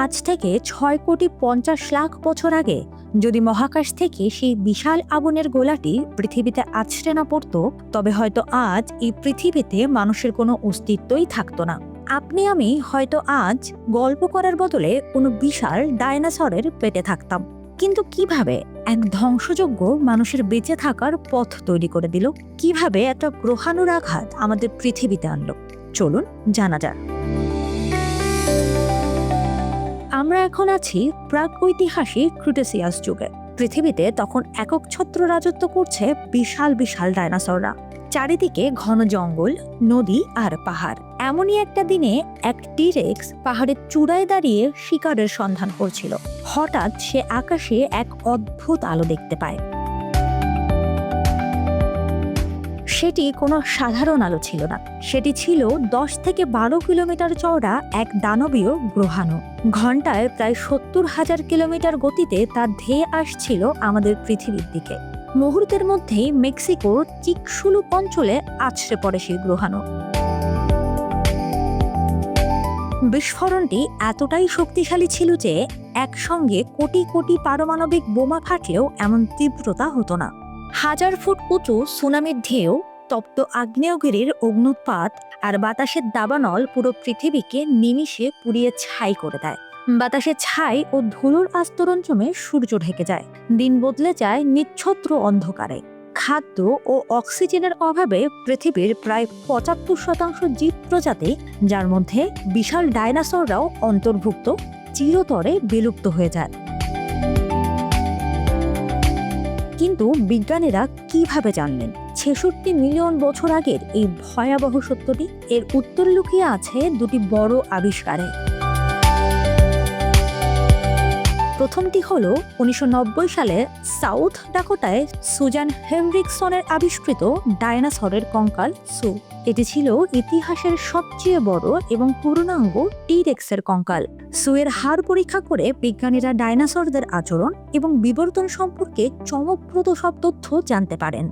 আজ থেকে 6,50,00,000 বছর আগে যদি মহাকাশ থেকে সেই বিশাল আগুনের গোলাটি পৃথিবীতে আছড়ে না পড়তো, তবে হয়তো আজ এই পৃথিবীতে মানুষের কোনো অস্তিত্বই থাকতো না। আপনি আমি হয়তো আজ গল্প করার বদলে কোনো বিশাল ডায়নোসরের পেটে থাকতাম। কিন্তু কিভাবে এক ধ্বংসযজ্ঞ মানুষের বেঁচে থাকার পথ তৈরি করে দিল? কিভাবে একটা গ্রহাণুর আঘাত আমাদের পৃথিবীতে আনলো? চলুন জানা যাক। আমরা এখন আছি প্রাগৈতিহাসিক ক্রিটেসিয়াস যুগে। পৃথিবীতে তখন একচ্ছত্র রাজত্ব করছে বিশাল বিশাল ডায়নোসররা। চারিদিকে ঘন জঙ্গল, নদী আর পাহাড়। এমনই একটা দিনে এক টিরেক্স পাহাড়ের চূড়ায় দাঁড়িয়ে শিকারের সন্ধান করছিল। হঠাৎ সে আকাশে এক অদ্ভুত আলো দেখতে পায়। সেটি কোনো সাধারণ আলো ছিল না, সেটি ছিল 10 থেকে 12 কিলোমিটার চওড়া এক দানবীয় গ্রহাণু। ঘন্টায় প্রায় 70,000 কিলোমিটার গতিতে তা ধেয়ে আসছিল আমাদের পৃথিবীর দিকে। মুহূর্তের মধ্যেই মেক্সিকোর চিকসুলুপ অঞ্চলে আছড়ে পড়ে সেই গ্রহাণু। বিস্ফোরণটি এতটাই শক্তিশালী ছিল যে একসঙ্গে কোটি কোটি পারমাণবিক বোমা ফাটলেও এমন তীব্রতা হতো না। 1000 ফুট উঁচু সুনামির ঢেউ, তপ্ত আগ্নেয়গিরির অগ্নুৎপাত আর বাতাসের দাবানল পুরো পৃথিবীকে নিমিষে পুড়িয়ে ছাই করে দেয়। বাতাসে ছাই ও ধুলোর আস্তরণ জমে সূর্য ঢেকে যায়। দিন বদলে যায় নিচ্ছত্র অন্ধকারে। খাদ্য ও অক্সিজেনের অভাবে পৃথিবীর প্রায় 75% জীব প্রজাতি, যার মধ্যে বিশাল ডায়নোসররাও অন্তর্ভুক্ত, চিরতরে বিলুপ্ত হয়ে যায়। কিন্তু বিজ্ঞানীরা কিভাবে জানলেন 66 মিলিয়ন বছর আগের এই ভয়াবহ সত্যটি? এর উত্তর লুকিয়ে আছে দুটি বড় আবিষ্কারে। প্রথমটি হলো 1990 সালে সাউথ ডাকোটায় সুজান হেনরিকসনের আবিষ্কৃত ডায়নোসরের কঙ্কাল সু। এটি ছিল ইতিহাসের সবচেয়ে বড় এবং পূর্ণাঙ্গ টিরেক্সের কঙ্কাল। সুয়ের হাড় পরীক্ষা করে বিজ্ঞানীরা ডায়নোসরদের আচরণ এবং বিবর্তন সম্পর্কে চমকপ্রদ সব তথ্য জানতে পারেন।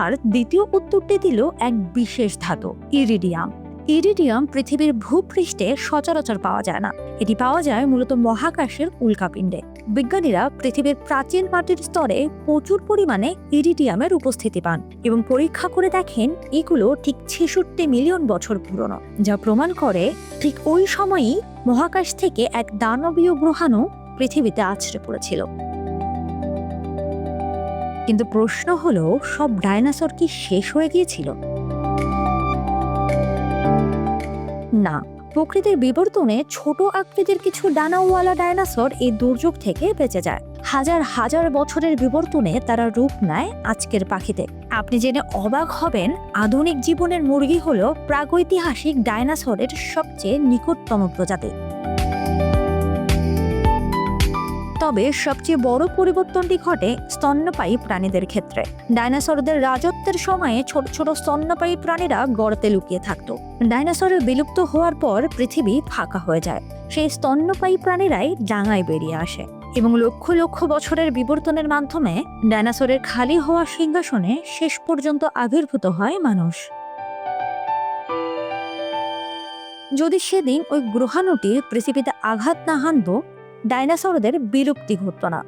আর দ্বিতীয় উত্তরটি দিল এক বিশেষ ধাতু, ইরিডিয়াম। ইরিডিয়াম পৃথিবীর ভূপৃষ্ঠে সচরাচর পাওয়া যায় না। এটি পাওয়া যায় মূলত মহাকাশের উল্কাপিণ্ডে। বিজ্ঞানীরা পৃথিবীর প্রাচীন মাটির স্তরে প্রচুর পরিমাণে ইরিডিয়ামের উপস্থিতি পান এবং পরীক্ষা করে দেখেন এগুলো ঠিক 66 মিলিয়ন বছর পুরনো, যা প্রমাণ করে ঠিক ওই সময়ই মহাকাশ থেকে এক দানবীয় গ্রহাণু পৃথিবীতে আছড়ে পড়েছিল। কিন্তু প্রশ্ন হলো, সব ডায়নোসর কি শেষ হয়ে গিয়েছিল? না, প্রকৃতির বিবর্তনে ছোট আকৃতির কিছু ডানাওয়ালা ডায়নোসর এই দুর্যোগ থেকে বেঁচে যায়। হাজার হাজার বছরের বিবর্তনে তারা রূপ নেয় আজকের পাখিতে। আপনি জেনে অবাক হবেন, আধুনিক জীবনের মুরগি হলো প্রাগৈতিহাসিক ডায়নোসরের সবচেয়ে নিকটতম প্রজাতি। তবে সবচেয়ে বড় পরিবর্তনটি ঘটে স্তন্যপায়ী প্রাণীদের ক্ষেত্রে। ডায়নোসরদের রাজত্বের সময়ে ছোট ছোট স্তন্যপায়ী প্রাণীরা গর্তে লুকিয়ে থাকত। ডায়নোসরের বিলুপ্ত হওয়ার পর পৃথিবী ফাঁকা হয়ে যায়। সেই স্তন্যপায়ী প্রাণীরাই ডাঙায় বেরিয়ে আসে এবং লক্ষ লক্ষ বছরের বিবর্তনের মাধ্যমে ডায়নোসরের খালি হওয়া সিংহাসনে শেষ পর্যন্ত আবির্ভূত হয় মানুষ। যদি সেদিন ওই গ্রহাণুটি পৃথিবীতে আঘাত না হানত, ডায়নোসরদের বিলুপ্তি ঘটত না।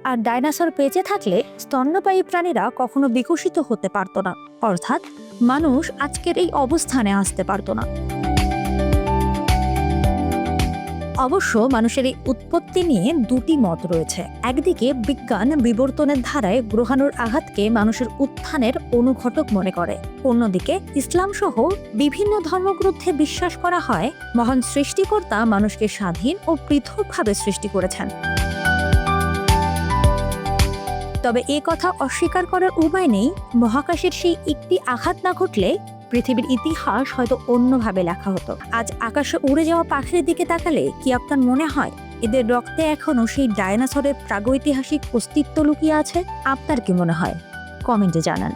আর ডায়নোসর বেঁচে থাকলে স্তন্যপায়ী প্রাণীরা কখনো বিকশিত হতে পারত না, অর্থাৎ মানুষ আজকের এই অবস্থানে আসতে পারত না। অবশ্য মানুষের এই উৎপত্তি নিয়ে দুটি মত রয়েছে। একদিকে বিজ্ঞান বিবর্তনের ধারায় গ্রহাণুর আঘাতকে মানুষের উত্থানের অনুঘটক মনে করে। অন্যদিকে ইসলাম সহ বিভিন্ন ধর্মগ্রন্থে বিশ্বাস করা হয় মহান সৃষ্টিকর্তা মানুষকে স্বাধীন ও পৃথকভাবে সৃষ্টি করেছেন। তবে এ কথা অস্বীকার করার উপায় নেই, মহাকাশের সেই একটি আঘাত না ঘটলে পৃথিবীর ইতিহাস হয়তো অন্যভাবে লেখা হতো। আজ আকাশে উড়ে যাওয়া পাখির দিকে তাকালে কি আপনার মনে হয় এদের রক্তে এখনো সেই ডায়নোসরের প্রাগৈতিহাসিক অস্তিত্ব লুকিয়ে আছে? আপনার কি মনে হয়? কমেন্টে জানান।